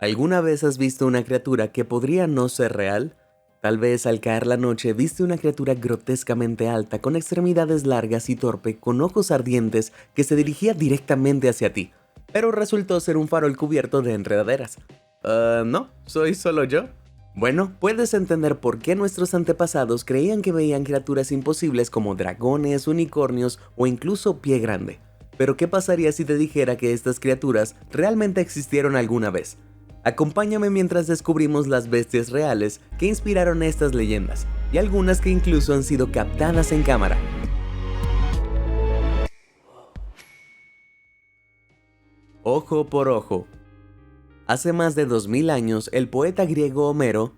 ¿Alguna vez has visto una criatura que podría no ser real? Tal vez al caer la noche viste una criatura grotescamente alta, con extremidades largas y torpe, con ojos ardientes, que se dirigía directamente hacia ti, pero resultó ser un farol cubierto de enredaderas. No, soy solo yo. Bueno, puedes entender por qué nuestros antepasados creían que veían criaturas imposibles como dragones, unicornios o incluso pie grande. Pero ¿qué pasaría si te dijera que estas criaturas realmente existieron alguna vez? Acompáñame mientras descubrimos las bestias reales que inspiraron estas leyendas, y algunas que incluso han sido captadas en cámara. Ojo por ojo. Hace más de 2000 años, el poeta griego Homero...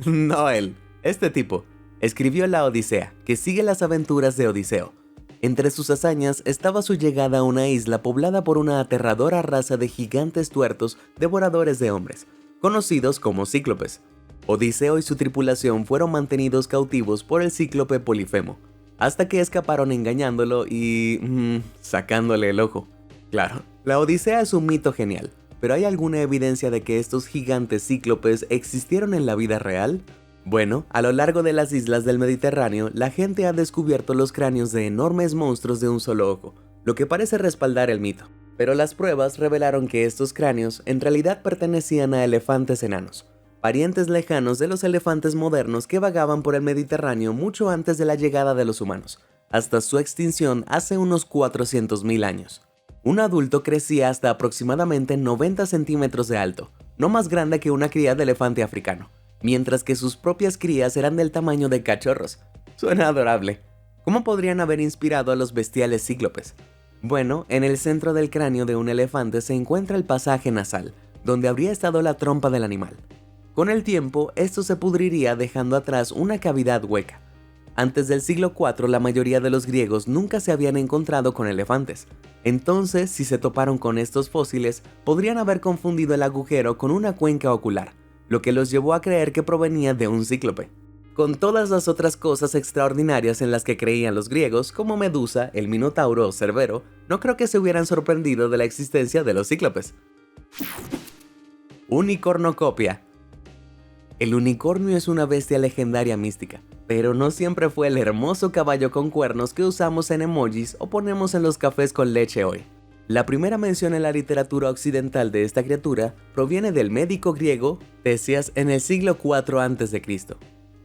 No él, este tipo, escribió la Odisea, que sigue las aventuras de Odiseo. Entre sus hazañas estaba su llegada a una isla poblada por una aterradora raza de gigantes tuertos devoradores de hombres, conocidos como cíclopes. Odiseo y su tripulación fueron mantenidos cautivos por el cíclope Polifemo, hasta que escaparon engañándolo y... sacándole el ojo. Claro, la Odisea es un mito genial, pero ¿hay alguna evidencia de que estos gigantes cíclopes existieron en la vida real? Bueno, a lo largo de las islas del Mediterráneo, la gente ha descubierto los cráneos de enormes monstruos de un solo ojo, lo que parece respaldar el mito. Pero las pruebas revelaron que estos cráneos en realidad pertenecían a elefantes enanos, parientes lejanos de los elefantes modernos que vagaban por el Mediterráneo mucho antes de la llegada de los humanos, hasta su extinción hace unos 400.000 años. Un adulto crecía hasta aproximadamente 90 centímetros de alto, no más grande que una cría de elefante africano, mientras que sus propias crías eran del tamaño de cachorros. Suena adorable. ¿Cómo podrían haber inspirado a los bestiales cíclopes? Bueno, en el centro del cráneo de un elefante se encuentra el pasaje nasal, donde habría estado la trompa del animal. Con el tiempo, esto se pudriría dejando atrás una cavidad hueca. Antes del siglo IV, la mayoría de los griegos nunca se habían encontrado con elefantes. Entonces, si se toparon con estos fósiles, podrían haber confundido el agujero con una cuenca ocular, lo que los llevó a creer que provenía de un cíclope. Con todas las otras cosas extraordinarias en las que creían los griegos, como Medusa, el Minotauro o Cerbero, no creo que se hubieran sorprendido de la existencia de los cíclopes. Unicornocopia. El unicornio es una bestia legendaria mística, pero no siempre fue el hermoso caballo con cuernos que usamos en emojis o ponemos en los cafés con leche hoy. La primera mención en la literatura occidental de esta criatura proviene del médico griego Ctesias en el siglo IV a.C.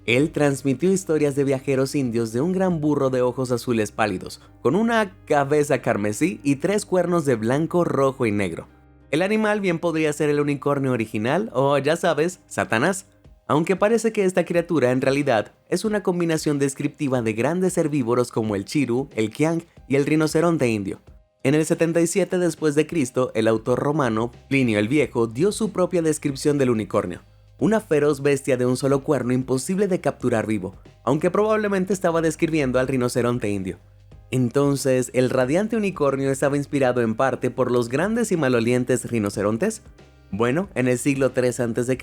Él transmitió historias de viajeros indios de un gran burro de ojos azules pálidos, con una cabeza carmesí y 3 cuernos de blanco, rojo y negro. El animal bien podría ser el unicornio original o, ya sabes, Satanás, aunque parece que esta criatura en realidad es una combinación descriptiva de grandes herbívoros como el chiru, el qiang y el rinoceronte indio. En el 77 después de Cristo, el autor romano Plinio el Viejo dio su propia descripción del unicornio, una feroz bestia de un solo cuerno imposible de capturar vivo, aunque probablemente estaba describiendo al rinoceronte indio. Entonces, ¿el radiante unicornio estaba inspirado en parte por los grandes y malolientes rinocerontes? Bueno, en el siglo III a.C.,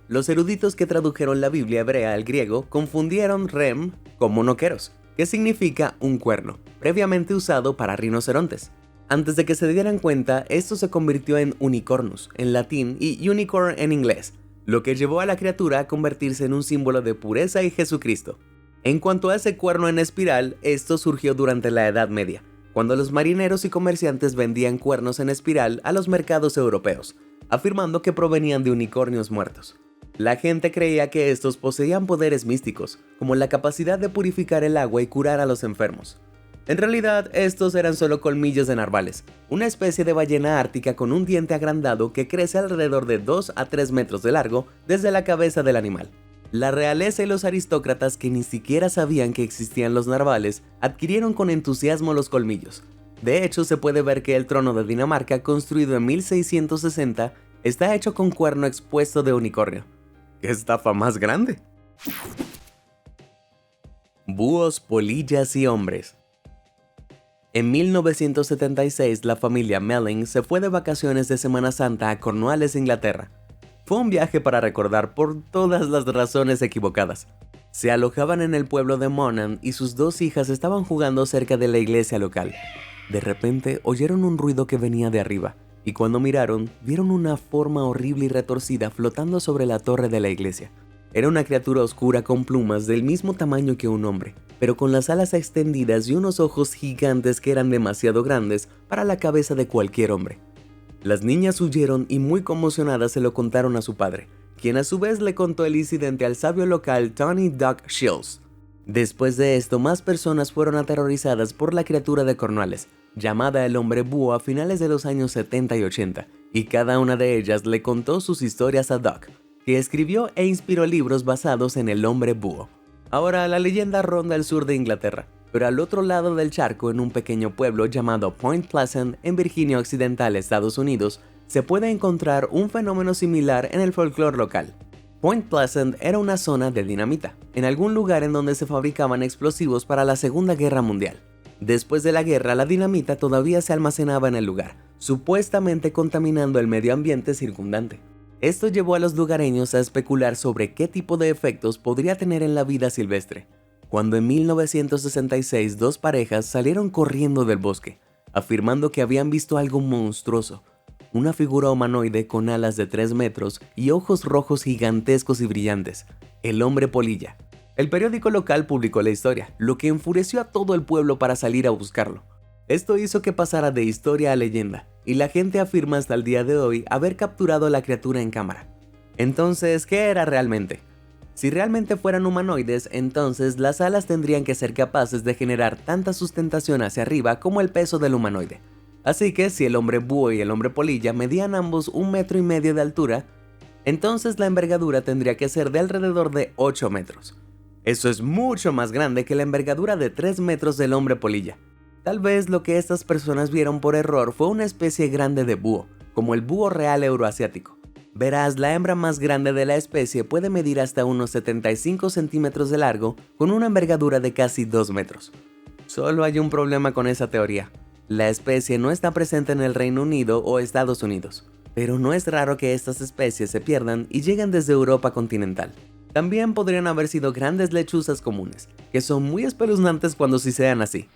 los eruditos que tradujeron la Biblia hebrea al griego confundieron rem con monoqueros, que significa un cuerno, previamente usado para rinocerontes. Antes de que se dieran cuenta, esto se convirtió en unicornus en latín y unicorn en inglés, lo que llevó a la criatura a convertirse en un símbolo de pureza y Jesucristo. En cuanto a ese cuerno en espiral, esto surgió durante la Edad Media, cuando los marineros y comerciantes vendían cuernos en espiral a los mercados europeos, afirmando que provenían de unicornios muertos. La gente creía que estos poseían poderes místicos, como la capacidad de purificar el agua y curar a los enfermos. En realidad, estos eran solo colmillos de narvales, una especie de ballena ártica con un diente agrandado que crece alrededor de 2 a 3 metros de largo desde la cabeza del animal. La realeza y los aristócratas, que ni siquiera sabían que existían los narvales, adquirieron con entusiasmo los colmillos. De hecho, se puede ver que el trono de Dinamarca, construido en 1660, está hecho con cuerno expuesto de unicornio. ¡Qué estafa más grande! Búhos, polillas y hombres. En 1976, la familia Melling se fue de vacaciones de Semana Santa a Cornualles, Inglaterra. Fue un viaje para recordar por todas las razones equivocadas. Se alojaban en el pueblo de Monaghan y sus 2 hijas estaban jugando cerca de la iglesia local. De repente oyeron un ruido que venía de arriba, y cuando miraron, vieron una forma horrible y retorcida flotando sobre la torre de la iglesia. Era una criatura oscura con plumas del mismo tamaño que un hombre, pero con las alas extendidas y unos ojos gigantes que eran demasiado grandes para la cabeza de cualquier hombre. Las niñas huyeron y muy conmocionadas se lo contaron a su padre, quien a su vez le contó el incidente al sabio local Tony Doc Shields. Después de esto, más personas fueron aterrorizadas por la criatura de Cornualles, llamada el hombre búho a finales de los años 70 y 80, y cada una de ellas le contó sus historias a Doc, que escribió e inspiró libros basados en el hombre búho. Ahora la leyenda ronda el sur de Inglaterra, pero al otro lado del charco, en un pequeño pueblo llamado Point Pleasant en Virginia Occidental, Estados Unidos, se puede encontrar un fenómeno similar en el folclore local. Point Pleasant era una zona de dinamita, en algún lugar en donde se fabricaban explosivos para la Segunda Guerra Mundial. Después de la guerra, la dinamita todavía se almacenaba en el lugar, supuestamente contaminando el medio ambiente circundante. Esto llevó a los lugareños a especular sobre qué tipo de efectos podría tener en la vida silvestre, cuando en 1966 dos parejas salieron corriendo del bosque, afirmando que habían visto algo monstruoso, una figura humanoide con alas de 3 metros y ojos rojos gigantescos y brillantes, el hombre polilla. El periódico local publicó la historia, lo que enfureció a todo el pueblo para salir a buscarlo. Esto hizo que pasara de historia a leyenda, y la gente afirma hasta el día de hoy haber capturado a la criatura en cámara. Entonces, ¿qué era realmente? Si realmente fueran humanoides, entonces las alas tendrían que ser capaces de generar tanta sustentación hacia arriba como el peso del humanoide. Así que si el hombre búho y el hombre polilla medían ambos 1,5 metros de altura, entonces la envergadura tendría que ser de alrededor de 8 metros. Eso es mucho más grande que la envergadura de 3 metros del hombre polilla. Tal vez lo que estas personas vieron por error fue una especie grande de búho, como el búho real euroasiático. Verás, la hembra más grande de la especie puede medir hasta unos 75 centímetros de largo, con una envergadura de casi 2 metros. Solo hay un problema con esa teoría. La especie no está presente en el Reino Unido o Estados Unidos, pero no es raro que estas especies se pierdan y lleguen desde Europa continental. También podrían haber sido grandes lechuzas comunes, que son muy espeluznantes cuando sí sean así.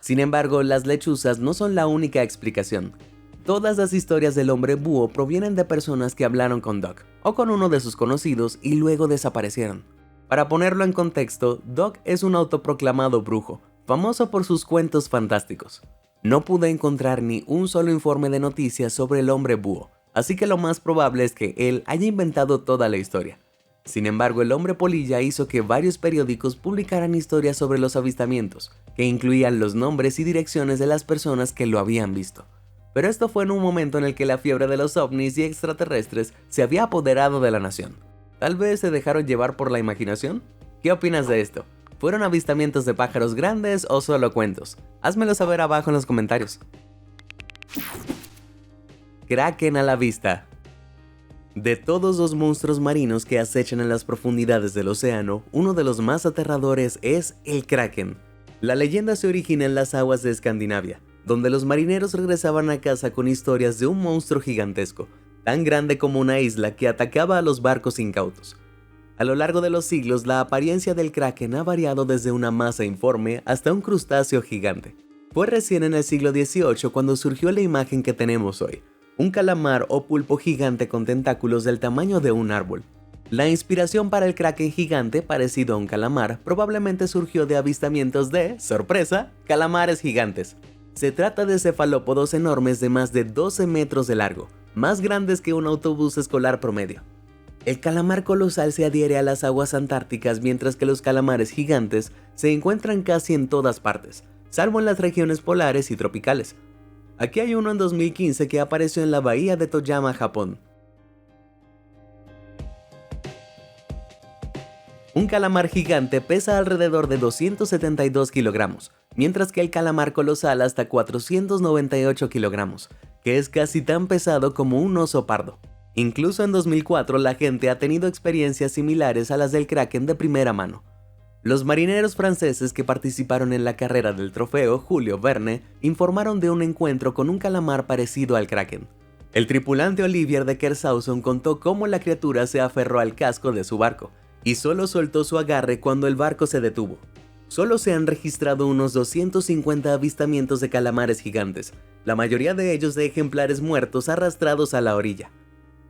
Sin embargo, las lechuzas no son la única explicación. Todas las historias del hombre búho provienen de personas que hablaron con Doc, o con uno de sus conocidos y luego desaparecieron. Para ponerlo en contexto, Doc es un autoproclamado brujo, famoso por sus cuentos fantásticos. No pude encontrar ni un solo informe de noticias sobre el hombre búho, así que lo más probable es que él haya inventado toda la historia. Sin embargo, el hombre polilla hizo que varios periódicos publicaran historias sobre los avistamientos, que incluían los nombres y direcciones de las personas que lo habían visto. Pero esto fue en un momento en el que la fiebre de los ovnis y extraterrestres se había apoderado de la nación. ¿Tal vez se dejaron llevar por la imaginación? ¿Qué opinas de esto? ¿Fueron avistamientos de pájaros grandes o solo cuentos? Házmelo saber abajo en los comentarios. Kraken a la vista. De todos los monstruos marinos que acechan en las profundidades del océano, uno de los más aterradores es el Kraken. La leyenda se origina en las aguas de Escandinavia, donde los marineros regresaban a casa con historias de un monstruo gigantesco, tan grande como una isla, que atacaba a los barcos incautos. A lo largo de los siglos, la apariencia del Kraken ha variado desde una masa informe hasta un crustáceo gigante. Fue recién en el siglo XVIII cuando surgió la imagen que tenemos hoy, un calamar o pulpo gigante con tentáculos del tamaño de un árbol. La inspiración para el Kraken gigante, parecido a un calamar, probablemente surgió de avistamientos de, sorpresa, calamares gigantes. Se trata de cefalópodos enormes de más de 12 metros de largo, más grandes que un autobús escolar promedio. El calamar colosal se adhiere a las aguas antárticas, mientras que los calamares gigantes se encuentran casi en todas partes, salvo en las regiones polares y tropicales. Aquí hay uno en 2015 que apareció en la bahía de Toyama, Japón. Un calamar gigante pesa alrededor de 272 kilogramos, mientras que el calamar colosal hasta 498 kilogramos, que es casi tan pesado como un oso pardo. Incluso en 2004 la gente ha tenido experiencias similares a las del Kraken de primera mano. Los marineros franceses que participaron en la carrera del trofeo Julio Verne informaron de un encuentro con un calamar parecido al Kraken. El tripulante Olivier de Kersauson contó cómo la criatura se aferró al casco de su barco y solo soltó su agarre cuando el barco se detuvo. Solo se han registrado unos 250 avistamientos de calamares gigantes, la mayoría de ellos de ejemplares muertos arrastrados a la orilla.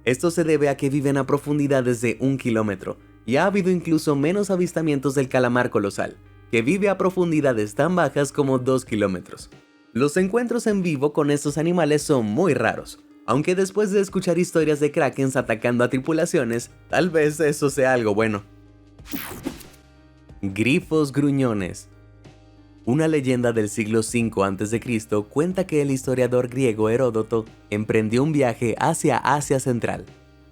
Esto se debe a que viven a profundidades de 1 kilómetro, y ha habido incluso menos avistamientos del calamar colosal, que vive a profundidades tan bajas como 2 kilómetros. Los encuentros en vivo con estos animales son muy raros, aunque después de escuchar historias de krakens atacando a tripulaciones, tal vez eso sea algo bueno. Grifos gruñones. Una leyenda del siglo V a.C. cuenta que el historiador griego Heródoto emprendió un viaje hacia Asia Central.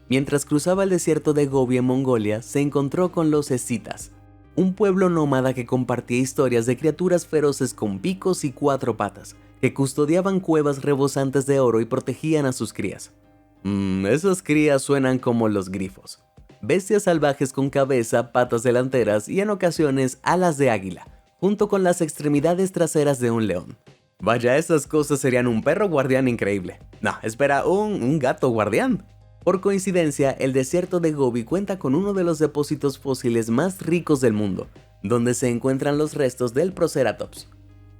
Mientras cruzaba el desierto de Gobi en Mongolia, se encontró con los escitas, un pueblo nómada que compartía historias de criaturas feroces con picos y 4 patas, que custodiaban cuevas rebosantes de oro y protegían a sus crías. Esas crías suenan como los grifos. Bestias salvajes con cabeza, patas delanteras y en ocasiones alas de águila, junto con las extremidades traseras de un león. Vaya, esas cosas serían un perro guardián increíble. No, espera, un gato guardián. Por coincidencia, el desierto de Gobi cuenta con uno de los depósitos fósiles más ricos del mundo, donde se encuentran los restos del Proceratops.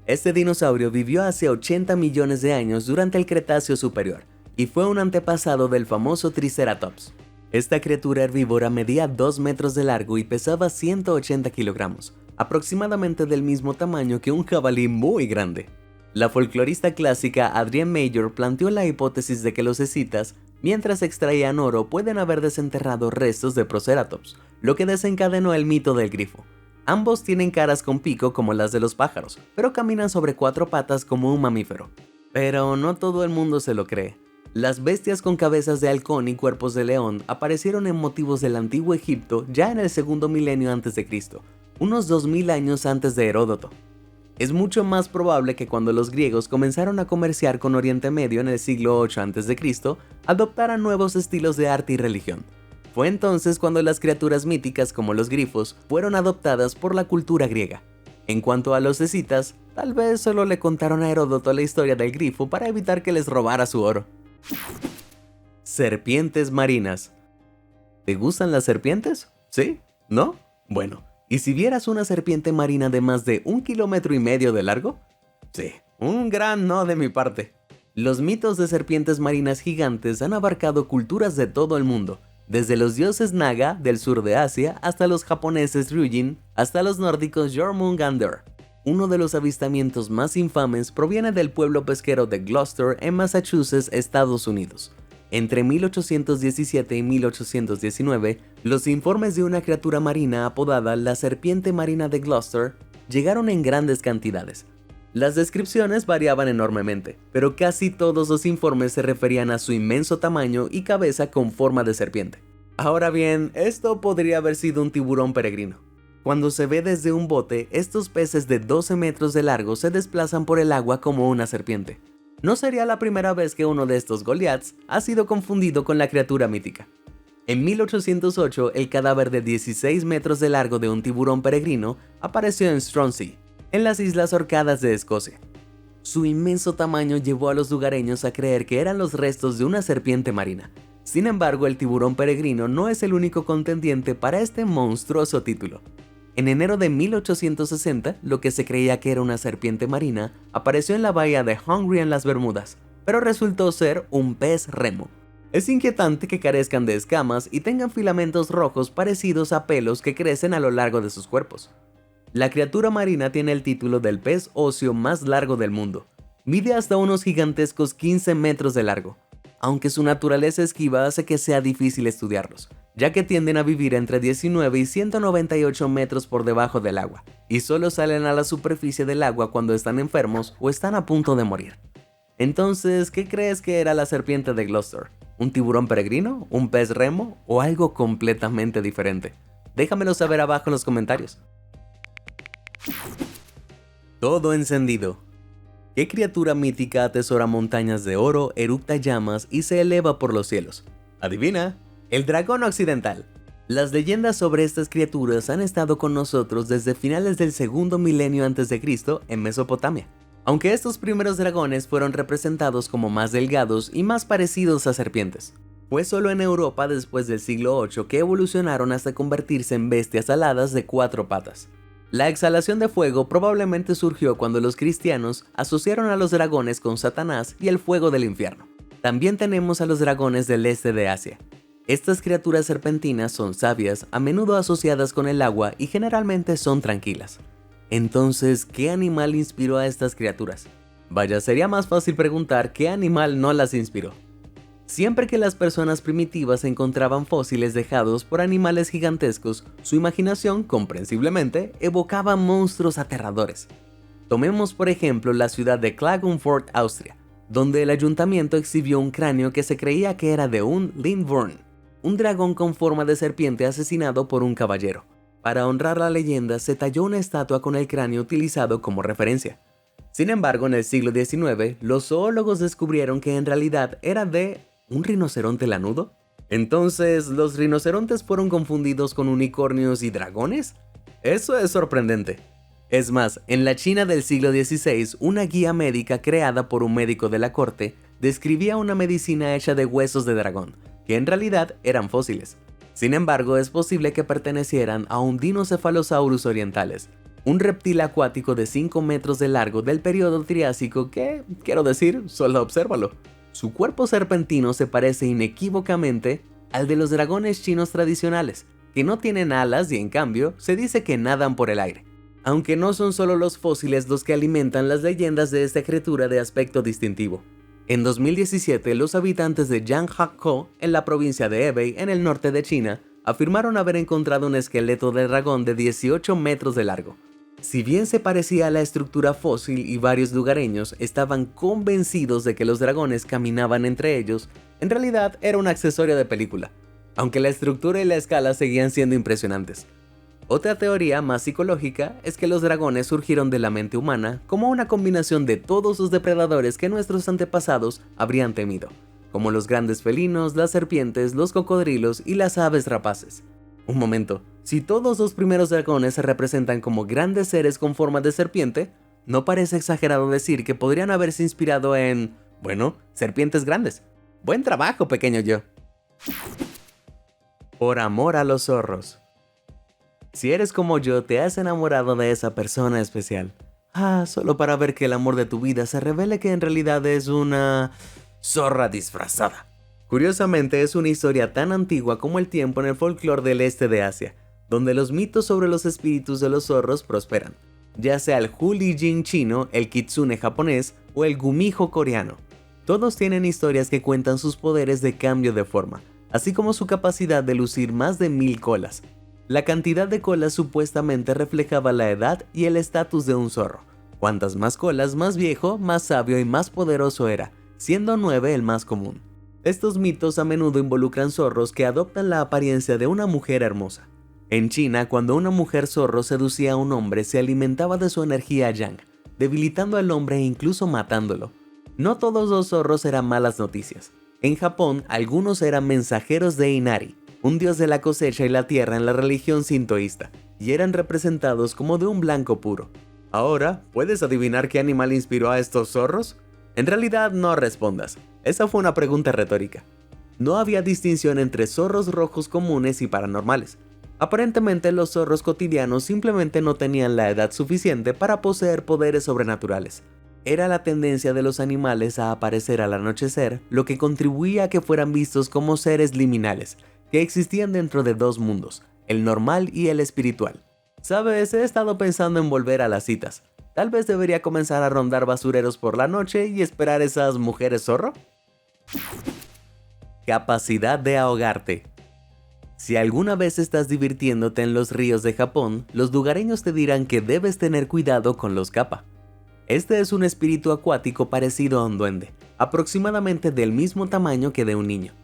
Este dinosaurio vivió hace 80 millones de años durante el Cretáceo Superior, y fue un antepasado del famoso Triceratops. Esta criatura herbívora medía 2 metros de largo y pesaba 180 kilogramos, aproximadamente del mismo tamaño que un jabalí muy grande. La folclorista clásica Adrienne Mayor planteó la hipótesis de que los escitas, mientras extraían oro, pueden haber desenterrado restos de Proceratops, lo que desencadenó el mito del grifo. Ambos tienen caras con pico como las de los pájaros, pero caminan sobre 4 patas como un mamífero. Pero no todo el mundo se lo cree. Las bestias con cabezas de halcón y cuerpos de león aparecieron en motivos del antiguo Egipto ya en el segundo milenio a.C., unos 2000 años antes de Heródoto. Es mucho más probable que cuando los griegos comenzaron a comerciar con Oriente Medio en el siglo 8 a.C., adoptaran nuevos estilos de arte y religión. Fue entonces cuando las criaturas míticas como los grifos fueron adoptadas por la cultura griega. En cuanto a los escitas, tal vez solo le contaron a Heródoto la historia del grifo para evitar que les robara su oro. Serpientes marinas. ¿Te gustan las serpientes? ¿Sí? ¿No? Bueno, ¿y si vieras una serpiente marina de más de 1,5 kilómetros de largo? Sí, un gran no de mi parte. Los mitos de serpientes marinas gigantes han abarcado culturas de todo el mundo, desde los dioses Naga del sur de Asia hasta los japoneses Ryujin, hasta los nórdicos Jormungandr. Uno de los avistamientos más infames proviene del pueblo pesquero de Gloucester en Massachusetts, Estados Unidos. Entre 1817 y 1819, los informes de una criatura marina apodada la serpiente marina de Gloucester llegaron en grandes cantidades. Las descripciones variaban enormemente, pero casi todos los informes se referían a su inmenso tamaño y cabeza con forma de serpiente. Ahora bien, esto podría haber sido un tiburón peregrino. Cuando se ve desde un bote, estos peces de 12 metros de largo se desplazan por el agua como una serpiente. No sería la primera vez que uno de estos Goliaths ha sido confundido con la criatura mítica. En 1808, el cadáver de 16 metros de largo de un tiburón peregrino apareció en Stronsea, en las Islas Orcadas de Escocia. Su inmenso tamaño llevó a los lugareños a creer que eran los restos de una serpiente marina. Sin embargo, el tiburón peregrino no es el único contendiente para este monstruoso título. En enero de 1860, lo que se creía que era una serpiente marina apareció en la bahía de Hungary en las Bermudas, pero resultó ser un pez remo. Es inquietante que carezcan de escamas y tengan filamentos rojos parecidos a pelos que crecen a lo largo de sus cuerpos. La criatura marina tiene el título del pez óseo más largo del mundo. Mide hasta unos gigantescos 15 metros de largo, aunque su naturaleza esquiva hace que sea difícil estudiarlos, ya que tienden a vivir entre 19 y 198 metros por debajo del agua, y solo salen a la superficie del agua cuando están enfermos o están a punto de morir. Entonces, ¿qué crees que era la serpiente de Gloucester? ¿Un tiburón peregrino? ¿Un pez remo? ¿O algo completamente diferente? Déjamelo saber abajo en los comentarios. Todo encendido. ¿Qué criatura mítica atesora montañas de oro, eructa llamas y se eleva por los cielos? ¿Adivina? El dragón occidental. Las leyendas sobre estas criaturas han estado con nosotros desde finales del segundo milenio a.C. en Mesopotamia. Aunque estos primeros dragones fueron representados como más delgados y más parecidos a serpientes. Fue solo en Europa después del siglo VIII que evolucionaron hasta convertirse en bestias aladas de 4 patas. La exhalación de fuego probablemente surgió cuando los cristianos asociaron a los dragones con Satanás y el fuego del infierno. También tenemos a los dragones del este de Asia. Estas criaturas serpentinas son sabias, a menudo asociadas con el agua y generalmente son tranquilas. Entonces, ¿qué animal inspiró a estas criaturas? Vaya, sería más fácil preguntar qué animal no las inspiró. Siempre que las personas primitivas encontraban fósiles dejados por animales gigantescos, su imaginación, comprensiblemente, evocaba monstruos aterradores. Tomemos por ejemplo la ciudad de Klagenfurt, Austria, donde el ayuntamiento exhibió un cráneo que se creía que era de un Lindworm, un dragón con forma de serpiente asesinado por un caballero. Para honrar la leyenda, se talló una estatua con el cráneo utilizado como referencia. Sin embargo, en el siglo XIX, los zoólogos descubrieron que en realidad era de un rinoceronte lanudo. Entonces, ¿los rinocerontes fueron confundidos con unicornios y dragones? Eso es sorprendente. Es más, en la China del siglo XVI, una guía médica creada por un médico de la corte describía una medicina hecha de huesos de dragón, que en realidad eran fósiles. Sin embargo, es posible que pertenecieran a un Dinocephalosaurus orientales, un reptil acuático de 5 metros de largo del periodo Triásico que, quiero decir, solo obsérvalo. Su cuerpo serpentino se parece inequívocamente al de los dragones chinos tradicionales, que no tienen alas y en cambio se dice que nadan por el aire. Aunque no son solo los fósiles los que alimentan las leyendas de esta criatura de aspecto distintivo. En 2017, los habitantes de Jianghakou, en la provincia de Hebei, en el norte de China, afirmaron haber encontrado un esqueleto de dragón de 18 metros de largo. Si bien se parecía a la estructura fósil y varios lugareños estaban convencidos de que los dragones caminaban entre ellos, en realidad era un accesorio de película, aunque la estructura y la escala seguían siendo impresionantes. Otra teoría más psicológica es que los dragones surgieron de la mente humana como una combinación de todos los depredadores que nuestros antepasados habrían temido, como los grandes felinos, las serpientes, los cocodrilos y las aves rapaces. Un momento, si todos los primeros dragones se representan como grandes seres con forma de serpiente, ¿no parece exagerado decir que podrían haberse inspirado en, bueno, serpientes grandes? Buen trabajo, pequeño yo. Por amor a los zorros. Si eres como yo, te has enamorado de esa persona especial. Solo para ver que el amor de tu vida se revele que en realidad es una zorra disfrazada. Curiosamente, es una historia tan antigua como el tiempo en el folclore del este de Asia, donde los mitos sobre los espíritus de los zorros prosperan, ya sea el Hulijin chino, el Kitsune japonés o el Gumiho coreano. Todos tienen historias que cuentan sus poderes de cambio de forma, así como su capacidad de lucir más de 1000 colas. La cantidad de colas supuestamente reflejaba la edad y el estatus de un zorro. Cuantas más colas, más viejo, más sabio y más poderoso era, siendo 9 el más común. Estos mitos a menudo involucran zorros que adoptan la apariencia de una mujer hermosa. En China, cuando una mujer zorro seducía a un hombre, se alimentaba de su energía yang, debilitando al hombre e incluso matándolo. No todos los zorros eran malas noticias. En Japón, algunos eran mensajeros de Inari, un dios de la cosecha y la tierra en la religión sintoísta, y eran representados como de un blanco puro. Ahora, ¿puedes adivinar qué animal inspiró a estos zorros? En realidad, no respondas. Esa fue una pregunta retórica. No había distinción entre zorros rojos comunes y paranormales. Aparentemente, los zorros cotidianos simplemente no tenían la edad suficiente para poseer poderes sobrenaturales. Era la tendencia de los animales a aparecer al anochecer lo que contribuía a que fueran vistos como seres liminales, que existían dentro de dos mundos, el normal y el espiritual. ¿Sabes? He estado pensando en volver a las citas. Tal vez debería comenzar a rondar basureros por la noche y esperar esas mujeres zorro. Capacidad de ahogarte. Si alguna vez estás divirtiéndote en los ríos de Japón, los lugareños te dirán que debes tener cuidado con los kappa. Este es un espíritu acuático parecido a un duende, aproximadamente del mismo tamaño que de un niño.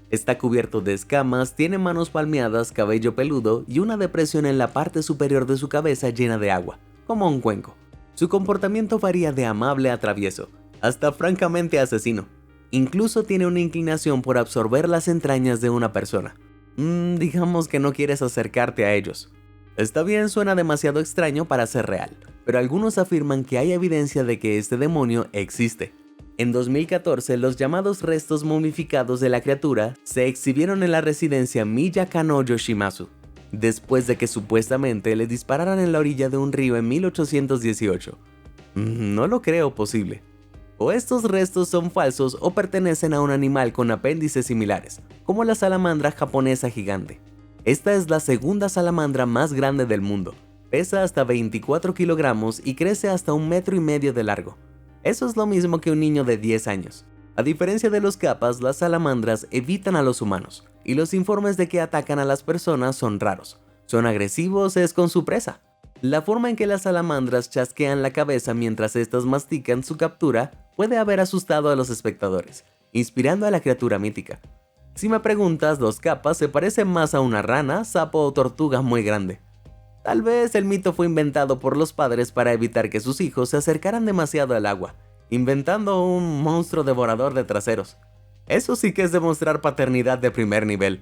Está cubierto de escamas, tiene manos palmeadas, cabello peludo y una depresión en la parte superior de su cabeza llena de agua, como un cuenco. Su comportamiento varía de amable a travieso, hasta francamente asesino. Incluso tiene una inclinación por absorber las entrañas de una persona. Digamos que no quieres acercarte a ellos. Está bien, suena demasiado extraño para ser real, pero algunos afirman que hay evidencia de que este demonio existe. En 2014, los llamados restos momificados de la criatura se exhibieron en la residencia Miyakano Yoshimasu. después de que supuestamente le dispararan en la orilla de un río en 1818. No lo creo posible. O estos restos son falsos o pertenecen a un animal con apéndices similares, como la salamandra japonesa gigante. Esta es la segunda salamandra más grande del mundo. Pesa hasta 24 kilogramos y crece hasta 1,5 metros de largo. Eso es lo mismo que un niño de 10 años. A diferencia de los capas, las salamandras evitan a los humanos, y los informes de que atacan a las personas son raros. Son agresivos es con su presa. La forma en que las salamandras chasquean la cabeza mientras estas mastican su captura puede haber asustado a los espectadores, inspirando a la criatura mítica. Si me preguntas, los capas se parecen más a una rana, sapo o tortuga muy grande. Tal vez el mito fue inventado por los padres para evitar que sus hijos se acercaran demasiado al agua, inventando un monstruo devorador de traseros. Eso sí que es demostrar paternidad de primer nivel.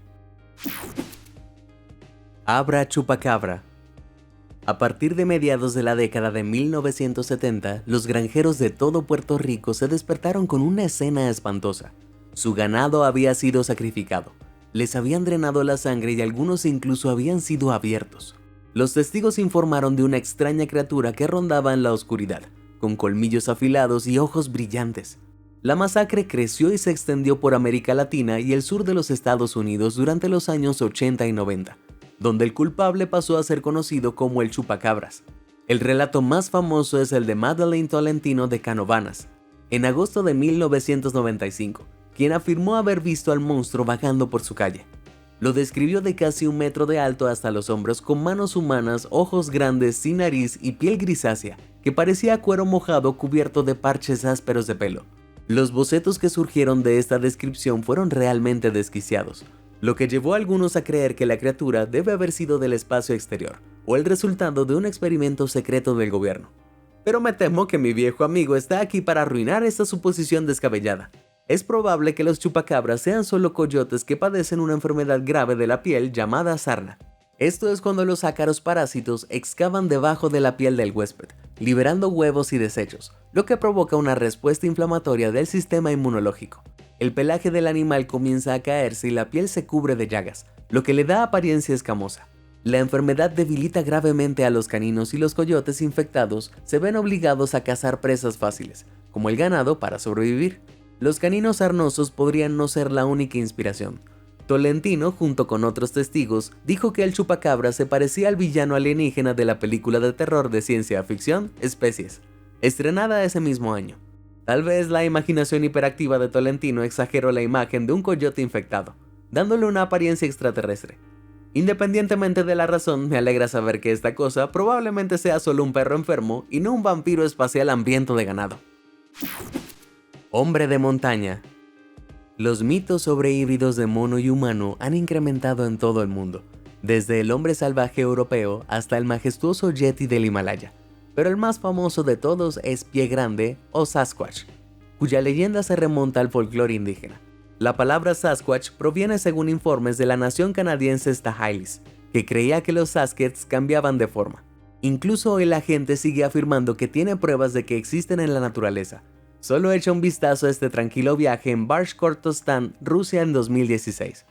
Abra Chupacabra. A partir de mediados de la década de 1970, los granjeros de todo Puerto Rico se despertaron con una escena espantosa. Su ganado había sido sacrificado, les habían drenado la sangre y algunos incluso habían sido abiertos. Los testigos informaron de una extraña criatura que rondaba en la oscuridad, con colmillos afilados y ojos brillantes. La masacre creció y se extendió por América Latina y el sur de los Estados Unidos durante los años 80 y 90, donde el culpable pasó a ser conocido como el Chupacabras. El relato más famoso es el de Madeleine Tolentino de Canovanas, en agosto de 1995, quien afirmó haber visto al monstruo vagando por su calle. Lo describió de casi 1 metro de alto hasta los hombros, con manos humanas, ojos grandes, sin nariz y piel grisácea, que parecía cuero mojado cubierto de parches ásperos de pelo. Los bocetos que surgieron de esta descripción fueron realmente desquiciados, lo que llevó a algunos a creer que la criatura debe haber sido del espacio exterior, o el resultado de un experimento secreto del gobierno. Pero me temo que mi viejo amigo está aquí para arruinar esta suposición descabellada. Es probable que los chupacabras sean solo coyotes que padecen una enfermedad grave de la piel llamada sarna. Esto es cuando los ácaros parásitos excavan debajo de la piel del huésped, liberando huevos y desechos, lo que provoca una respuesta inflamatoria del sistema inmunológico. El pelaje del animal comienza a caerse y la piel se cubre de llagas, lo que le da apariencia escamosa. La enfermedad debilita gravemente a los caninos y los coyotes infectados se ven obligados a cazar presas fáciles, como el ganado, para sobrevivir. Los caninos sarnosos podrían no ser la única inspiración. Tolentino, junto con otros testigos, dijo que el chupacabra se parecía al villano alienígena de la película de terror de ciencia ficción Especies, estrenada ese mismo año. Tal vez la imaginación hiperactiva de Tolentino exageró la imagen de un coyote infectado, dándole una apariencia extraterrestre. Independientemente de la razón, me alegra saber que esta cosa probablemente sea solo un perro enfermo y no un vampiro espacial hambriento de ganado. Hombre de montaña. Los mitos sobre híbridos de mono y humano han incrementado en todo el mundo, desde el hombre salvaje europeo hasta el majestuoso yeti del Himalaya. Pero el más famoso de todos es Pie Grande o Sasquatch, cuya leyenda se remonta al folclore indígena. La palabra Sasquatch proviene según informes de la nación canadiense Stahilis, que creía que los Saskets cambiaban de forma. Incluso hoy la gente sigue afirmando que tiene pruebas de que existen en la naturaleza. Solo echa un vistazo a este tranquilo viaje en Bashkortostan, Rusia en 2016.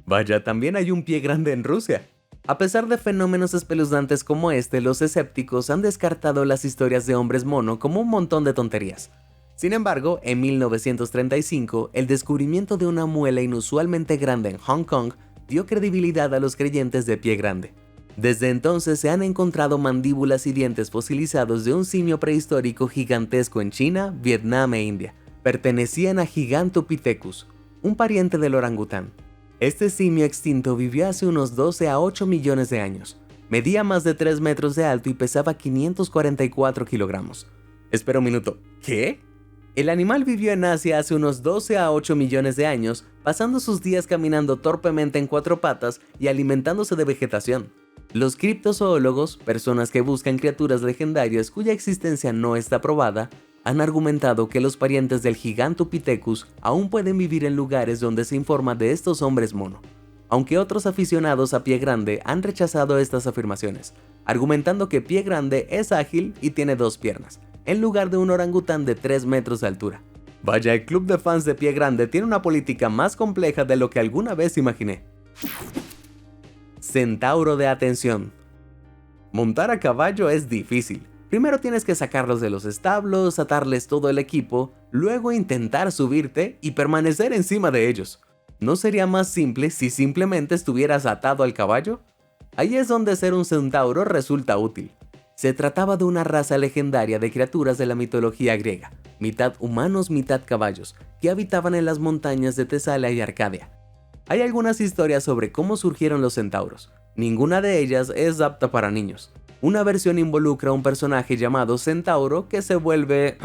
Vaya, también hay un pie grande en Rusia. A pesar de fenómenos espeluznantes como este, los escépticos han descartado las historias de hombres mono como un montón de tonterías. Sin embargo, en 1935, el descubrimiento de una muela inusualmente grande en Hong Kong dio credibilidad a los creyentes de pie grande. Desde entonces se han encontrado mandíbulas y dientes fosilizados de un simio prehistórico gigantesco en China, Vietnam e India. Pertenecían a Gigantopithecus, un pariente del orangután. Este simio extinto vivió hace unos 12 a 8 millones de años. Medía más de 3 metros de alto y pesaba 544 kilogramos. Espera un minuto, ¿qué? El animal vivió en Asia hace unos 12 a 8 millones de años, pasando sus días caminando torpemente en 4 patas y alimentándose de vegetación. Los criptozoólogos, personas que buscan criaturas legendarias cuya existencia no está probada, han argumentado que los parientes del Gigantopithecus aún pueden vivir en lugares donde se informa de estos hombres mono, aunque otros aficionados a Pie Grande han rechazado estas afirmaciones, argumentando que Pie Grande es ágil y tiene 2 piernas, en lugar de un orangután de 3 metros de altura. Vaya, el club de fans de Pie Grande tiene una política más compleja de lo que alguna vez imaginé. Centauro de atención. Montar a caballo es difícil. Primero tienes que sacarlos de los establos, atarles todo el equipo, luego intentar subirte y permanecer encima de ellos. ¿No sería más simple si simplemente estuvieras atado al caballo? Ahí es donde ser un centauro resulta útil. Se trataba de una raza legendaria de criaturas de la mitología griega, mitad humanos, mitad caballos, que habitaban en las montañas de Tesalia y Arcadia. Hay algunas historias sobre cómo surgieron los centauros. Ninguna de ellas es apta para niños. Una versión involucra a un personaje llamado Centauro que se vuelve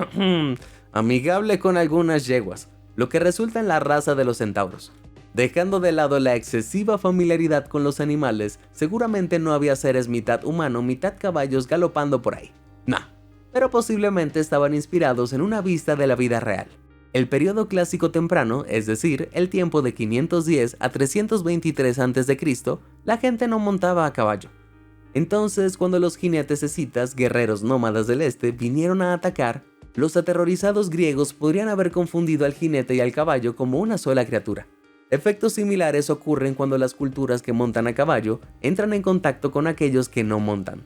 amigable con algunas yeguas, lo que resulta en la raza de los centauros. Dejando de lado la excesiva familiaridad con los animales, seguramente no había seres mitad humano, mitad caballos galopando por ahí. Nah, pero posiblemente estaban inspirados en una vista de la vida real. El periodo clásico temprano, es decir, el tiempo de 510 a 323 a.C., la gente no montaba a caballo. Entonces, cuando los jinetes escitas, guerreros nómadas del este, vinieron a atacar, los aterrorizados griegos podrían haber confundido al jinete y al caballo como una sola criatura. Efectos similares ocurren cuando las culturas que montan a caballo entran en contacto con aquellos que no montan.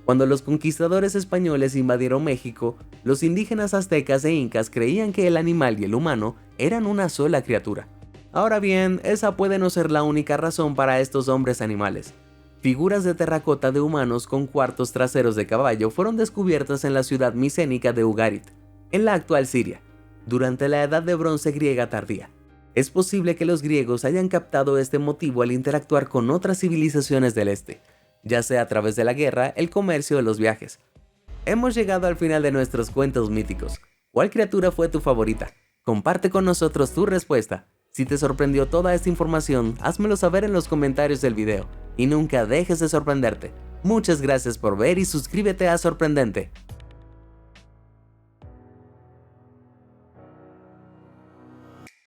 Cuando los conquistadores españoles invadieron México, los indígenas aztecas e incas creían que el animal y el humano eran una sola criatura. Ahora bien, esa puede no ser la única razón para estos hombres animales. Figuras de terracota de humanos con cuartos traseros de caballo fueron descubiertas en la ciudad micénica de Ugarit, en la actual Siria, durante la Edad de Bronce griega tardía. Es posible que los griegos hayan captado este motivo al interactuar con otras civilizaciones del este, ya sea a través de la guerra, el comercio o los viajes. Hemos llegado al final de nuestros cuentos míticos. ¿Cuál criatura fue tu favorita? Comparte con nosotros tu respuesta. Si te sorprendió toda esta información, házmelo saber en los comentarios del video. Y nunca dejes de sorprenderte. Muchas gracias por ver y suscríbete a Sorprendente.